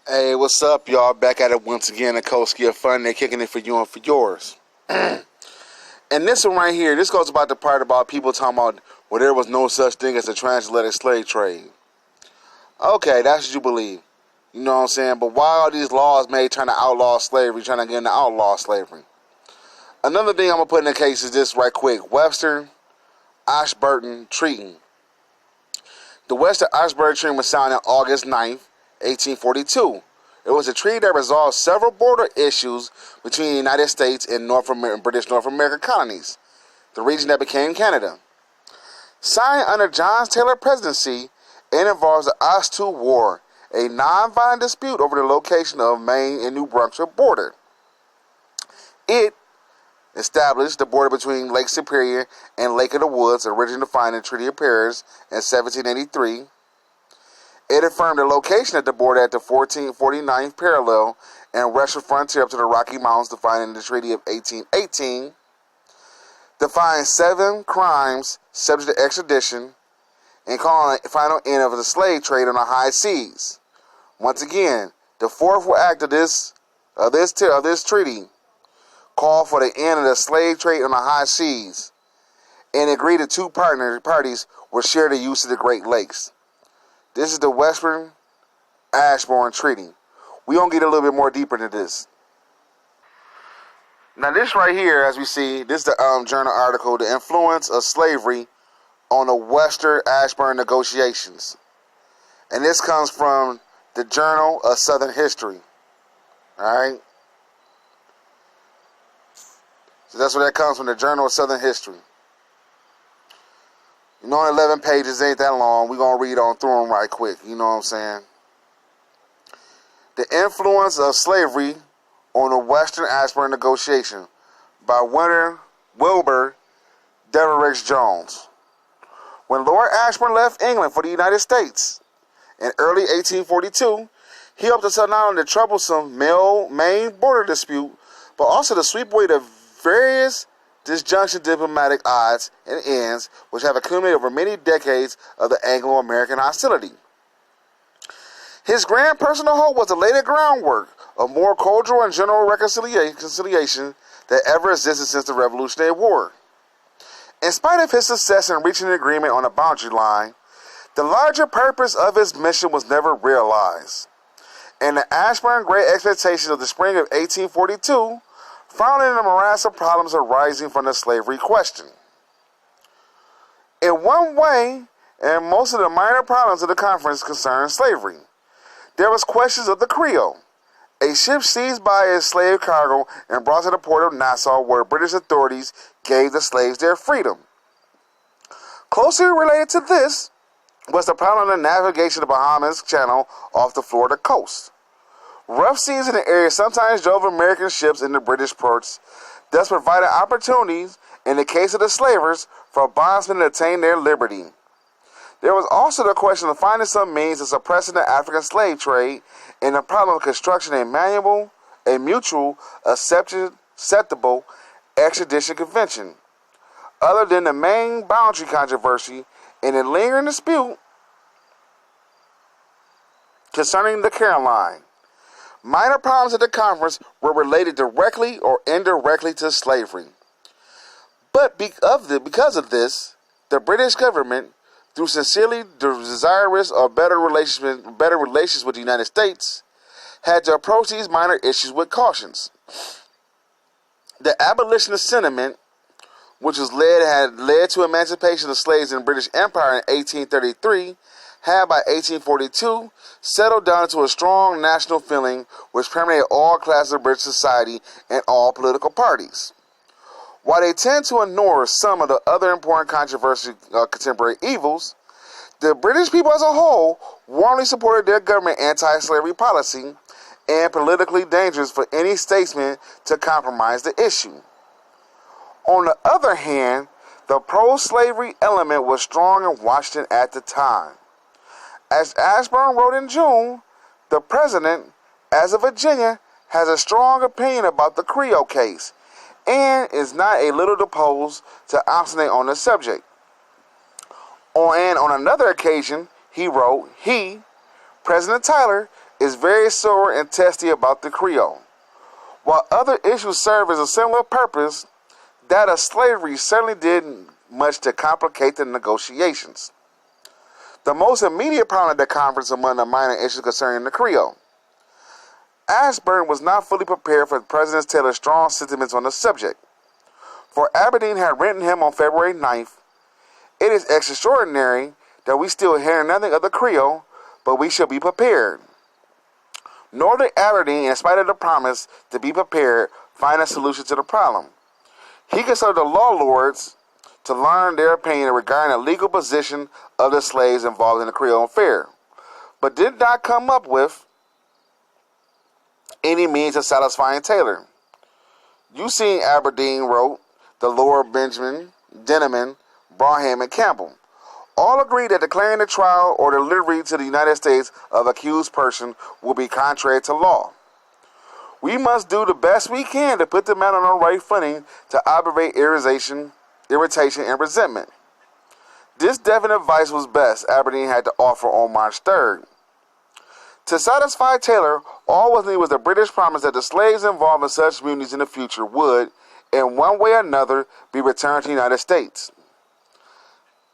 Hey, what's up, y'all? Back at it once again. Iskosi of Fun. They're kicking it for you and for yours. And this one right here, this goes about the part about people talking about, well, there was no such thing as a transatlantic slave trade. Okay, that's what you believe. You know what I'm saying? But why are these laws made trying to outlaw slavery, trying to get into outlaw slavery? Another thing I'm going to put in the case is this right quick. Webster Ashburton Treaty. The Webster Ashburton Treaty was signed on August 9th, 1842. It was a treaty that resolved several border issues between the United States and British North American colonies, the region that became Canada. Signed under John Taylor presidency, it involves the Ox-II War, a non-violent dispute over the location of Maine and New Brunswick border. It established the border between Lake Superior and Lake of the Woods, originally defined in the Treaty of Paris in 1783. It affirmed the location at the border at the 49th parallel and western frontier up to the Rocky Mountains, defined in the Treaty of 1818. Defined 7 crimes subject to extradition and calling a final end of the slave trade on the high seas. Once again, the fourth act of this treaty called for the end of the slave trade on the high seas and agreed the two parties would share the use of the Great Lakes. This is the Webster Ashburton Treaty. We're going to get a little bit more deeper into this. Now this right here, as we see, this is the journal article, The Influence of Slavery on the Webster Ashburton Negotiations. And this comes from the Journal of Southern History. Alright? So that's where that comes from, the Journal of Southern History. You know, 11 pages ain't that long. We're going to read on through them right quick. You know what I'm saying? The Influence of Slavery on the Western Ashburton Negotiation by Wilbur Devereux Jones. When Lord Ashburton left England for the United States in early 1842, he hoped to settle not only the troublesome Maine border dispute, but also to sweep away the various disjunction diplomatic odds and ends which have accumulated over many decades of the Anglo-American hostility. His grand personal hope was to lay the groundwork of more cultural and general reconciliation that ever existed since the Revolutionary War. In spite of his success in reaching an agreement on a boundary line, the larger purpose of his mission was never realized, and the Ashburton Great Expectations of the spring of 1842 found in the morass of problems arising from the slavery question. In one way, and most of the minor problems of the conference concerned slavery. There was questions of the Creole, a ship seized by its slave cargo and brought to the port of Nassau, where British authorities gave the slaves their freedom. Closely related to this was the problem of the navigation of the Bahamas Channel off the Florida coast. Rough seas in the area sometimes drove American ships into British ports, thus providing opportunities, in the case of the slavers, for bondsmen to attain their liberty. There was also the question of finding some means of suppressing the African slave trade and the problem of constructing a mutual acceptable extradition convention. Other than the main boundary controversy and the lingering dispute concerning the Caroline, minor problems at the conference were related directly or indirectly to slavery. But because of this, the British government, through sincerely desirous of better relations with the United States, had to approach these minor issues with cautions. The abolitionist sentiment, which had led to emancipation of slaves in the British Empire in 1833, had by 1842 settled down into a strong national feeling which permeated all classes of British society and all political parties. While they tend to ignore some of the other important controversial contemporary evils, the British people as a whole warmly supported their government anti-slavery policy, and politically dangerous for any statesman to compromise the issue. On the other hand, the pro-slavery element was strong in Washington at the time. As Ashburton wrote in June, the president, as of Virginia, has a strong opinion about the Creole case and is not a little disposed to obstinate on the subject. On another occasion, he wrote, President Tyler, is very sore and testy about the Creole. While other issues serve as a similar purpose, that of slavery certainly did much to complicate the negotiations. The most immediate problem at the conference among the minor issues concerning the Creole. Ashburton was not fully prepared for President Taylor's strong sentiments on the subject. For Aberdeen had written him on February 9th, "It is extraordinary that we still hear nothing of the Creole, but we shall be prepared." Nor did Aberdeen, in spite of the promise to be prepared, find a solution to the problem. He consulted the law lords to learn their opinion regarding the legal position of the slaves involved in the Creole affair, but did not come up with any means of satisfying Taylor. Eugene Aberdeen wrote, the Lord Benjamin, Denman, Braham, and Campbell all agreed that declaring the trial or delivery to the United States of accused person will be contrary to law. We must do the best we can to put the matter on the right footing to obviate irritation, and resentment. This definite advice was best Aberdeen had to offer on March 3rd. To satisfy Taylor, all was needed was the British promise that the slaves involved in such mutinies in the future would, in one way or another, be returned to the United States.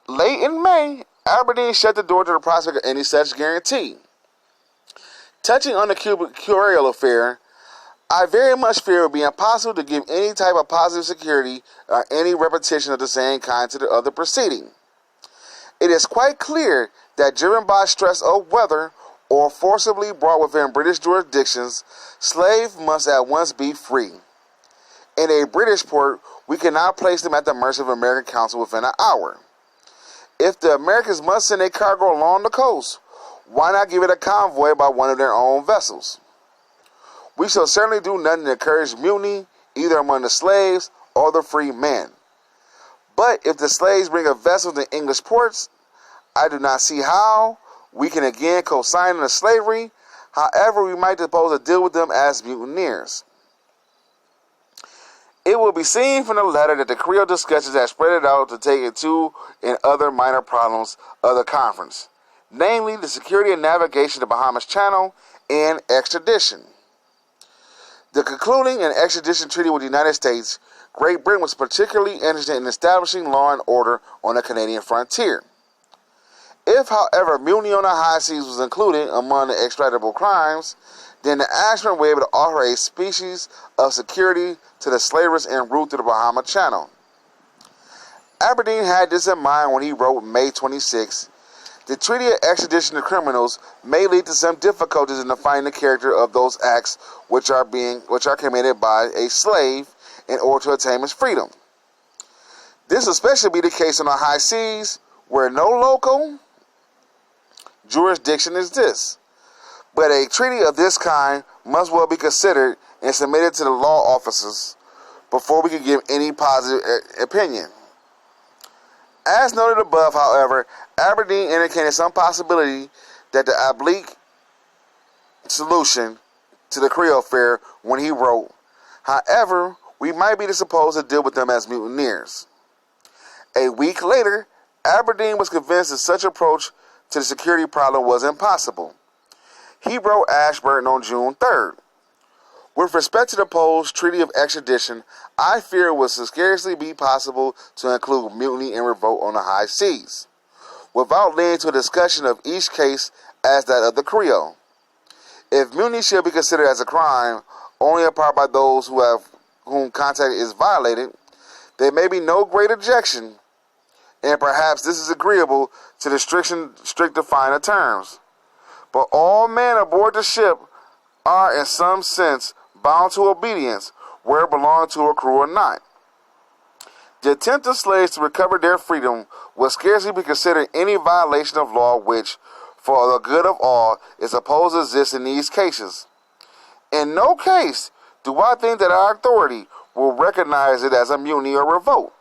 Late in May, Aberdeen shut the door to the prospect of any such guarantee. Touching on the Creole affair, I very much fear it would be impossible to give any type of positive security or any repetition of the same kind to the other proceeding. It is quite clear that, driven by stress of weather or forcibly brought within British jurisdictions, slaves must at once be free. In a British port, we cannot place them at the mercy of American counsel within an hour. If the Americans must send a cargo along the coast, why not give it a convoy by one of their own vessels? We shall certainly do nothing to encourage mutiny, either among the slaves or the free men. But if the slaves bring a vessel to English ports, I do not see how we can again co-sign into slavery. However, we might propose to deal with them as mutineers. It will be seen from the letter that the Creole discussions have spread it out to take it to and other minor problems of the conference, namely the security and navigation of the Bahamas Channel and extradition. The concluding an extradition treaty with the United States, Great Britain was particularly interested in establishing law and order on the Canadian frontier. If, however, mutiny on the high seas was included among the extraditable crimes, then the Ashburton were able to offer a species of security to the slavers en route to the Bahama Channel. Aberdeen had this in mind when he wrote May 26, "The treaty of extradition of criminals may lead to some difficulties in defining the character of those acts which are committed by a slave in order to attain his freedom. This will especially be the case on the high seas, where no local jurisdiction exists. But a treaty of this kind must well be considered and submitted to the law officers before we can give any positive opinion." As noted above, however, Aberdeen indicated some possibility that the oblique solution to the Creole affair when he wrote, "However, we might be supposed to deal with them as mutineers." A week later, Aberdeen was convinced that such approach to the security problem was impossible. He wrote Ashburton on June 3rd, "With respect to the proposed treaty of extradition, I fear it will scarcely be possible to include mutiny and revolt on the high seas, without leading to a discussion of each case as that of the Creole. If mutiny should be considered as a crime only apart by those whom contact is violated, there may be no great objection, and perhaps this is agreeable to the strict defined terms. But all men aboard the ship are in some sense bound to obedience, whether belonging to a crew or not. The attempt of slaves to recover their freedom will scarcely be considered any violation of law which, for the good of all, is supposed to exist in these cases. In no case do I think that our authority will recognize it as a mutiny or revolt.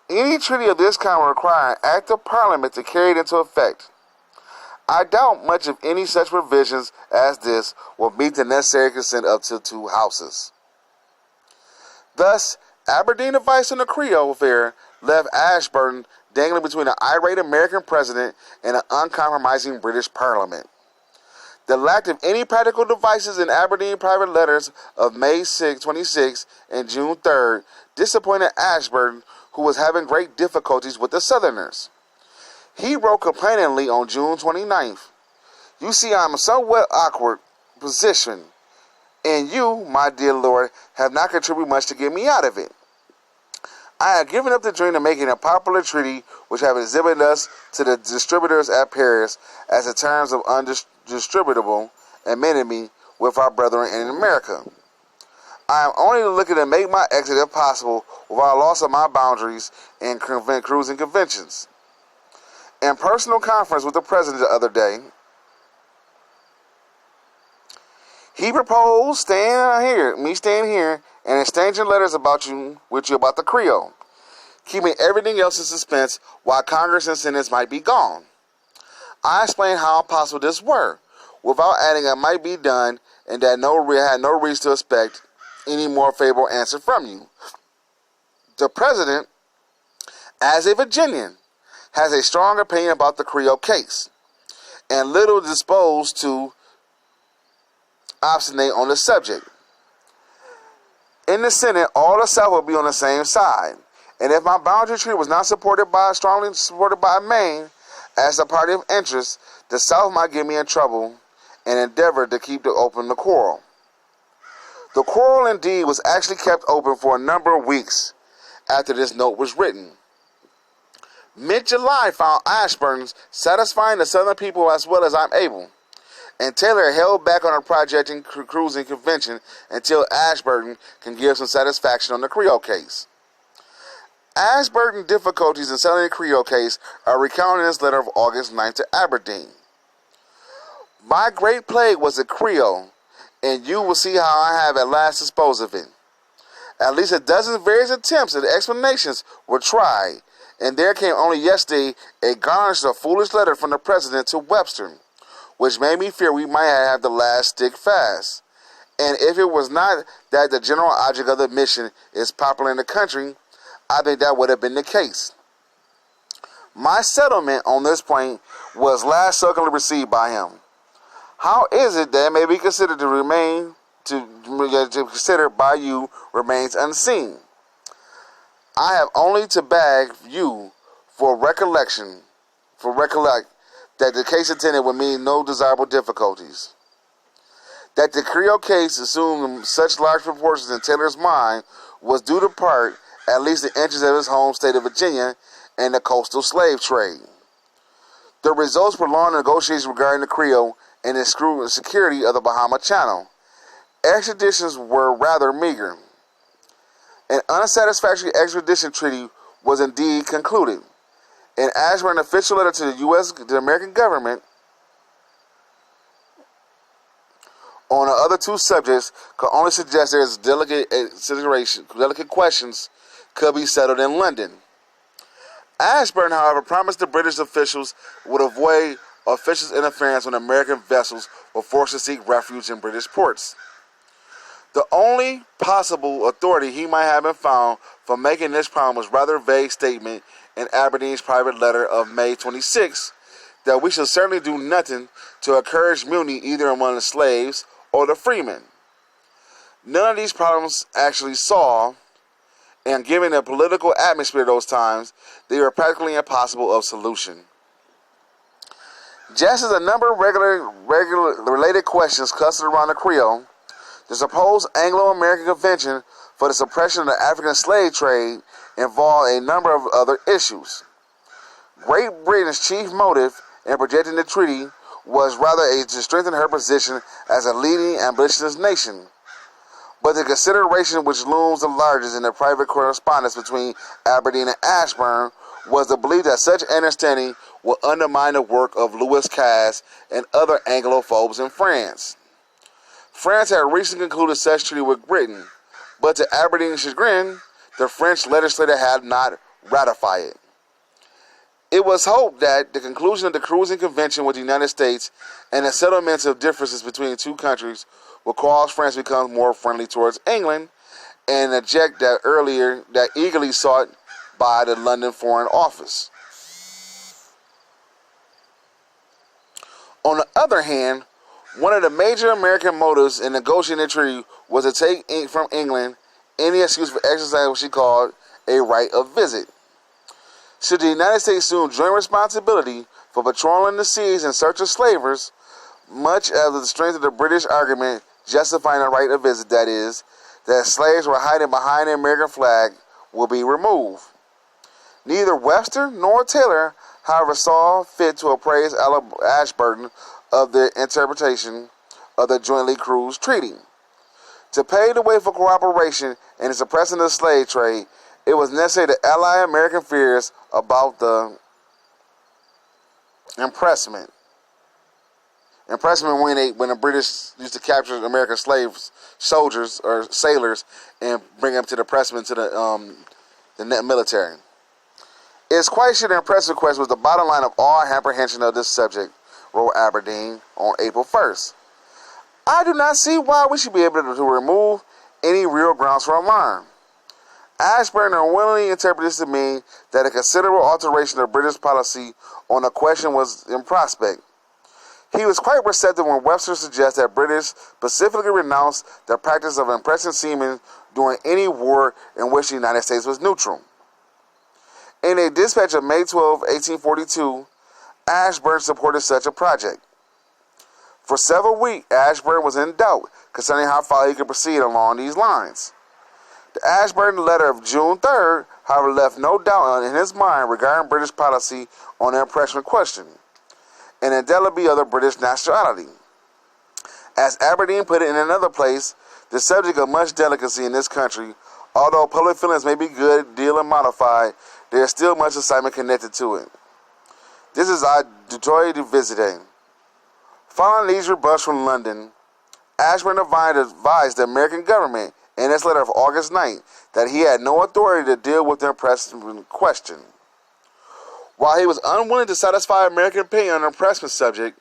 Any treaty of this kind will require an act of Parliament to carry it into effect. I doubt much if any such provisions as this will meet the necessary consent up to 2 houses." Thus, Aberdeen advice on the Creole affair left Ashburton dangling between an irate American president and an uncompromising British Parliament. The lack of any practical devices in Aberdeen private letters of May 26 and June 3rd disappointed Ashburton, who was having great difficulties with the Southerners. He wrote complainingly on June 29th, "You see, I am in a somewhat awkward position, and you, my dear Lord, have not contributed much to get me out of it. I have given up the dream of making a popular treaty which have exhibited us to the distributors at Paris as the terms of undistributable enmity with our brethren in America. I am only looking to make my exit, if possible, without loss of my boundaries and cruising conventions." In personal conference with the president the other day, he proposed staying here and exchanging letters with you about the Creole, keeping everything else in suspense while Congress and Senate might be gone. I explained how impossible this were, without adding it might be done, and that had no reason to expect any more favorable answer from you. The president, as a Virginian, has a strong opinion about the Creole case, and little disposed to obstinate on the subject. In the Senate, all the South will be on the same side, and if my boundary treaty was not strongly supported by Maine as a party of interest, the South might get me in trouble and endeavor to keep open the quarrel. The quarrel, indeed, was actually kept open for a number of weeks after this note was written. Mid-July found Ashburton's satisfying the Southern people as well as I'm able, and Taylor held back on her project in cruising convention until Ashburton can give some satisfaction on the Creole case. Ashburton's difficulties in settling the Creole case are recounted in his letter of August 9th to Aberdeen. "My great plague was the Creole, and you will see how I have at last disposed of it. At least a dozen various attempts at explanations were tried, and there came only yesterday a garnish of foolish letter from the president to Webster, which made me fear we might have the last stick fast. And if it was not that the general object of the mission is popular in the country, I think that would have been the case. My settlement on this point was last circularly received by him. How is it that it may be considered considered by you remains unseen? I have only to beg you recollect that the case intended would mean no desirable difficulties. That the Creole case assumed such large proportions in Taylor's mind was due to part, at least the interest of his home state of Virginia and the coastal slave trade. The results were long negotiations regarding the Creole and the security of the Bahama Channel. Extraditions were rather meager. An unsatisfactory extradition treaty was indeed concluded. In Ashburton's official letter to the U.S. the American government on the other two subjects could only suggest there is delicate questions could be settled in London. Ashburton, however, promised the British officials would avoid officials' interference when American vessels were forced to seek refuge in British ports. The only possible authority he might have been found for making this promise was rather vague statement in Aberdeen's private letter of May 26 that we shall certainly do nothing to encourage mutiny either among the slaves or the freemen. None of these problems actually solved, and given the political atmosphere of those times, they were practically impossible of solution. Just as a number of related questions clustered around the Creole, the supposed Anglo-American Convention for the suppression of the African slave trade involved a number of other issues. Great Britain's chief motive in projecting the treaty was rather to strengthen her position as a leading abolitionist nation. But the consideration which looms the largest in the private correspondence between Aberdeen and Ashburton was the belief that such understanding would undermine the work of Louis Cass and other Anglophobes in France. France had recently concluded such treaty with Britain, but to Aberdeen's chagrin, the French legislature had not ratified it. It was hoped that the conclusion of the cruising convention with the United States and the settlements of differences between the two countries would cause France to become more friendly towards England and eject that eagerly sought by the London Foreign Office. On the other hand, One of the major American motives in negotiating the treaty was to take from England any excuse for exercising what she called a right of visit. Should the United States assume joint responsibility for patrolling the seas in search of slavers, much of the strength of the British argument justifying a right of visit, that is, that slaves were hiding behind the American flag, will be removed. Neither Webster nor Taylor, however, saw fit to appraise Ashburton of the interpretation of the jointly cruised treaty. To pave the way for cooperation in the suppressing of the slave trade, it was necessary to ally American fears about the impressment. Impressment when the British used to capture American slaves, soldiers or sailors, and bring them to the impressment to the net military. It's quite sure the impressment question was the bottom line of all apprehension of this subject, wrote Aberdeen on April 1st. I do not see why we should be able to remove any real grounds for alarm. Ashburton unwillingly interpreted this to mean that a considerable alteration of British policy on the question was in prospect. He was quite receptive when Webster suggested that British specifically renounce the practice of impressing seamen during any war in which the United States was neutral. In a dispatch of May 12, 1842, Ashburton supported such a project. For several weeks, Ashburton was in doubt concerning how far he could proceed along these lines. The Ashburton letter of June 3rd, however, left no doubt in his mind regarding British policy on the impressment question, and indelibly of the British nationality. As Aberdeen put it in another place, the subject of much delicacy in this country, although public feelings may be good deal and modified, there is still much excitement connected to it. This is our Detroit visiting. Following these rebuffs from London, Ashburton advised the American government in his letter of August 9th that he had no authority to deal with the impressment question. While he was unwilling to satisfy American opinion on the impressment subject,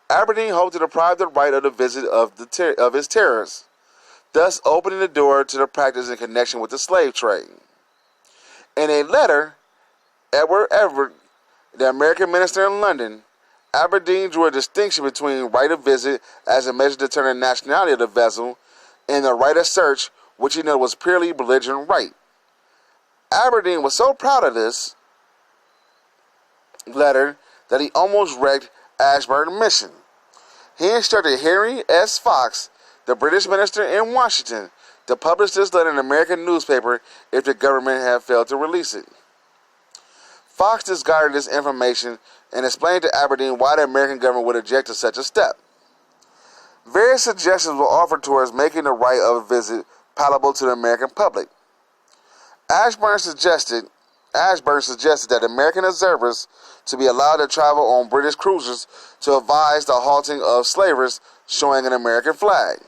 Aberdeen hoped to deprive the right of the visit of his terrorists, thus opening the door to the practice in connection with the slave trade. In a letter, Edward Everett, the American minister in London, Aberdeen drew a distinction between right of visit as a measure to determine the nationality of the vessel and the right of search, which he noted was purely belligerent right. Aberdeen was so proud of this letter that he almost wrecked Ashburton's mission. He instructed Henry S. Fox, the British minister in Washington, to publish this letter in an American newspaper if the government had failed to release it. Fox discarded this information and explained to Aberdeen why the American government would object to such a step. Various suggestions were offered towards making the right of a visit palatable to the American public. Ashburton suggested that American observers to be allowed to travel on British cruisers to advise the halting of slavers showing an American flag.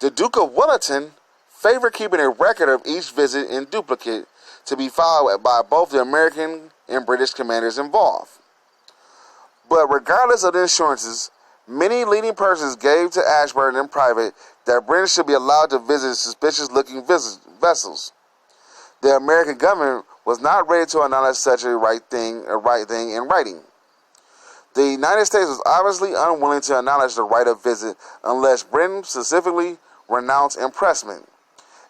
The Duke of Wellington favored keeping a record of each visit in duplicate to be filed by both the American and British commanders involved. But regardless of the assurances, many leading persons gave to Ashburton in private that Britain should be allowed to visit suspicious-looking vessels. The American government was not ready to acknowledge such a right thing in writing. The United States was obviously unwilling to acknowledge the right of visit unless Britain specifically renounced impressment,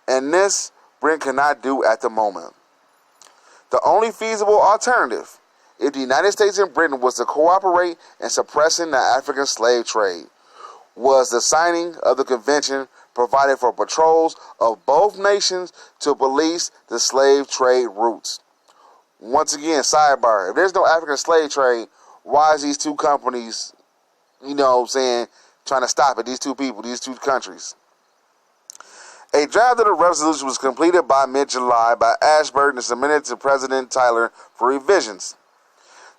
and this Britain could not do at the moment. The only feasible alternative, if the United States and Britain was to cooperate in suppressing the African slave trade, was the signing of the convention provided for patrols of both nations to police the slave trade routes. Once again, sidebar, if there's no African slave trade, why is these two companies, trying to stop it, these two people, these two countries? A draft of the resolution was completed by mid-July by Ashburton and submitted to President Tyler for revisions.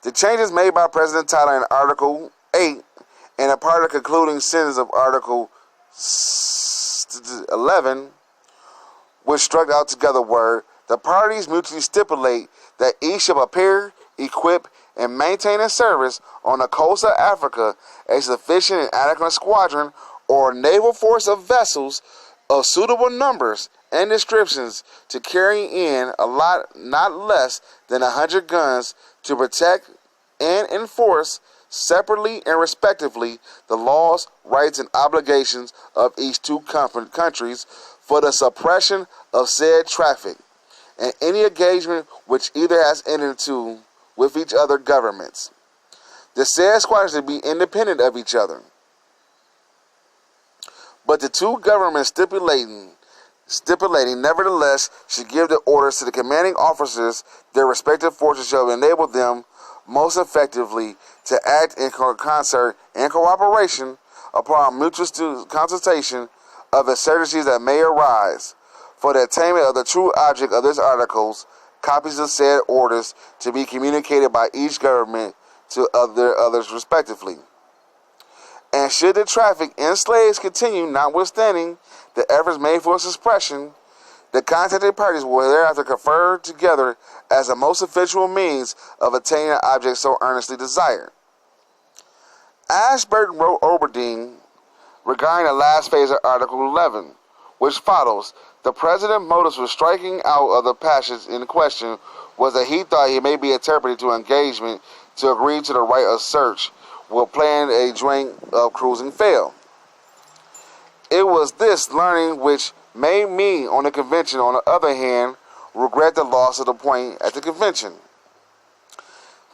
The changes made by President Tyler in Article 8 and a part of the concluding sentence of Article 11, which struck out together, were: the parties mutually stipulate that each shall prepare, equip, and maintain in service on the coast of Africa a sufficient and adequate squadron or naval force of vessels of suitable numbers and descriptions to carry in a lot not less than 100 guns to protect and enforce separately and respectively, the laws, rights, and obligations of each two countries for the suppression of said traffic, and any engagement which either has entered into with each other governments. The said squadrons to be independent of each other, but the two governments stipulating nevertheless should give the orders to the commanding officers. Their respective forces shall enable them most effectively to act in concert and cooperation upon mutual consultation of exigencies that may arise for the attainment of the true object of this articles. Copies of said orders to be communicated by each government to others respectively. And should the traffic in slaves continue, notwithstanding the efforts made for suppression, the contacted parties will thereafter confer together as the most effectual means of attaining an object so earnestly desired. Ashburton wrote Aberdeen regarding the last phase of Article 11, which follows. The President's motives for striking out of the passage in question was that he thought he may be interpreted to engagement to agree to the right of search will plan a joint of cruising fail. It was this learning which made me, on the convention, on the other hand, regret the loss of the point at the convention.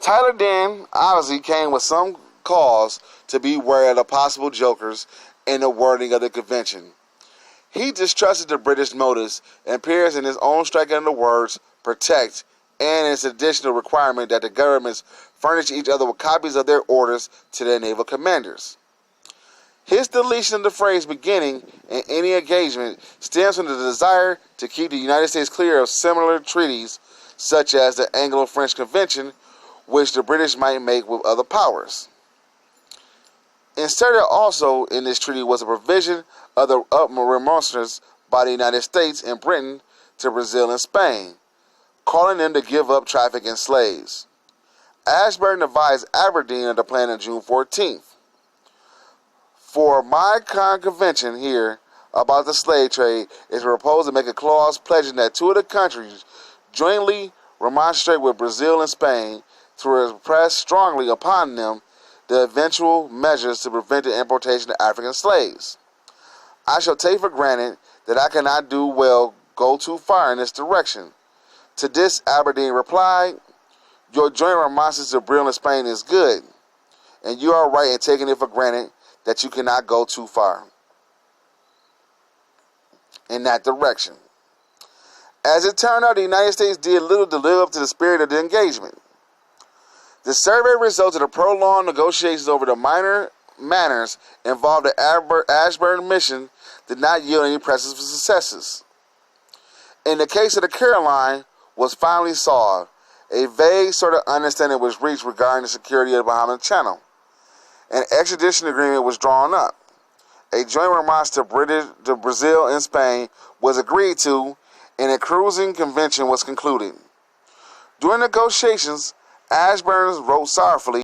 Tyler then obviously came with some cause to be wary of the possible jokers in the wording of the convention. He distrusted the British motives and appears in his own striking of the words protect and its additional requirement that the governments furnish each other with copies of their orders to their naval commanders. His deletion of the phrase beginning in any engagement stems from the desire to keep the United States clear of similar treaties such as the Anglo-French Convention, which the British might make with other powers. Inserted also in this treaty was a provision of the remonstrance by the United States and Britain to Brazil and Spain, calling them to give up traffic in slaves. Ashburton advised Aberdeen of the plan on June 14th. For my convention here about the slave trade is proposed to make a clause pledging that two of the countries jointly remonstrate with Brazil and Spain to impress strongly upon them the eventual measures to prevent the importation of African slaves. I shall take for granted that I cannot do well go too far in this direction. To this Aberdeen replied, your joint remonstrance to Brazil and Spain is good, and you are right in taking it for granted that you cannot go too far in that direction. As it turned out, the United States did little to live up to the spirit of the engagement. The survey results of the prolonged negotiations over the minor matters involved the Ashburton mission did not yield any precedent for successes. In the case of the Caroline was finally solved. A vague sort of understanding was reached regarding the security of the Bahamas Channel. An extradition agreement was drawn up. A joint remonstrance to Brazil and Spain was agreed to, and a cruising convention was concluded. During negotiations, Ashburton wrote sorrowfully